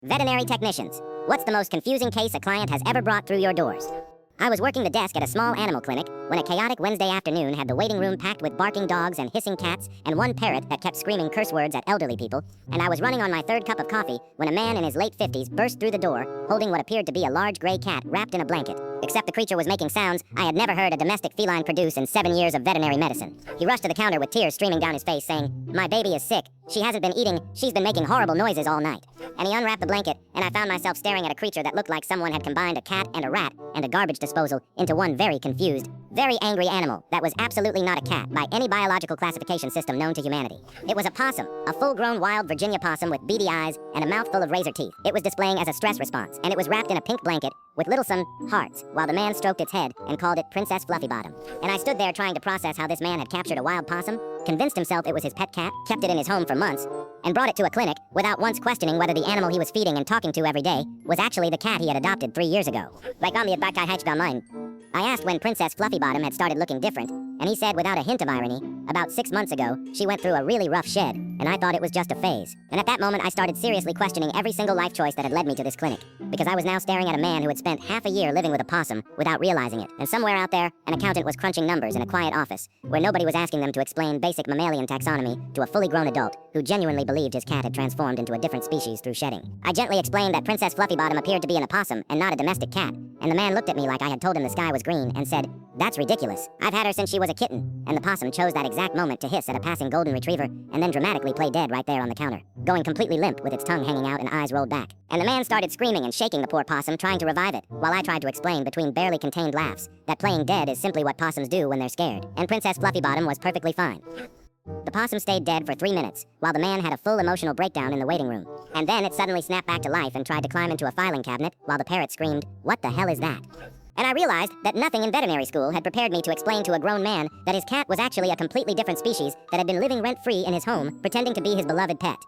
Veterinary technicians. What's the most confusing case a client has ever brought through your doors? I was working the desk at a small animal clinic when a chaotic Wednesday afternoon had the waiting room packed with barking dogs and hissing cats and one parrot that kept screaming curse words at elderly people, and I was running on my third cup of coffee when a man in his late 50s burst through the door holding what appeared to be a large gray cat wrapped in a blanket. Except the creature was making sounds I had never heard a domestic feline produce in 7 years of veterinary medicine. He rushed to the counter with tears streaming down his face saying, "My baby is sick. She hasn't been eating. She's been making horrible noises all night." And he unwrapped the blanket, and I found myself staring at a creature that looked like someone had combined a cat and a rat and a garbage disposal into one very confused, very angry animal that was absolutely not a cat by any biological classification system known to humanity. It was a possum, a full-grown wild Virginia possum with beady eyes and a mouth full of razor teeth. It was displaying as a stress response, and it was wrapped in a pink blanket with littlesome hearts, while the man stroked its head and called it Princess Fluffybottom. And I stood there trying to process how this man had captured a wild possum, convinced himself it was his pet cat, kept it in his home for months, and brought it to a clinic without once questioning whether the animal he was feeding and talking to every day was actually the cat he had adopted 3 years ago. I asked when Princess Fluffybottom had started looking different, and he said without a hint of irony, about 6 months ago, she went through a really rough shed, and I thought it was just a phase. And at that moment, I started seriously questioning every single life choice that had led me to this clinic, because I was now staring at a man who had spent half a year living with a possum without realizing it. And somewhere out there, an accountant was crunching numbers in a quiet office, where nobody was asking them to explain basic mammalian taxonomy to a fully grown adult who genuinely believed his cat had transformed into a different species through shedding. I gently explained that Princess Fluffybottom appeared to be an opossum and not a domestic cat, and the man looked at me like I had told him the sky was green and said, "That's ridiculous. I've had her since she was a kitten." And the possum chose that exact moment to hiss at a passing golden retriever and then dramatically play dead right there on the counter, going completely limp with its tongue hanging out and eyes rolled back. And the man started screaming and shaking the poor possum, trying to revive it, while I tried to explain between barely contained laughs that playing dead is simply what possums do when they're scared, and Princess Fluffybottom was perfectly fine. The possum stayed dead for 3 minutes, while the man had a full emotional breakdown in the waiting room. And then it suddenly snapped back to life and tried to climb into a filing cabinet, while the parrot screamed, "What the hell is that?" And I realized that nothing in veterinary school had prepared me to explain to a grown man that his cat was actually a completely different species that had been living rent-free in his home, pretending to be his beloved pet.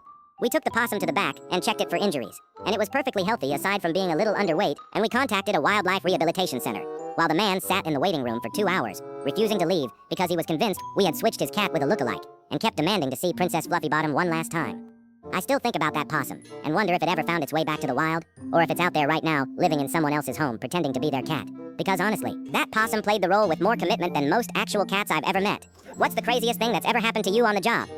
We took the possum to the back and checked it for injuries, and it was perfectly healthy aside from being a little underweight, and we contacted a wildlife rehabilitation center, while the man sat in the waiting room for 2 hours, refusing to leave because he was convinced we had switched his cat with a lookalike, and kept demanding to see Princess Fluffybottom one last time. I still think about that possum, and wonder if it ever found its way back to the wild, or if it's out there right now, living in someone else's home, pretending to be their cat. Because honestly, that possum played the role with more commitment than most actual cats I've ever met. What's the craziest thing that's ever happened to you on the job?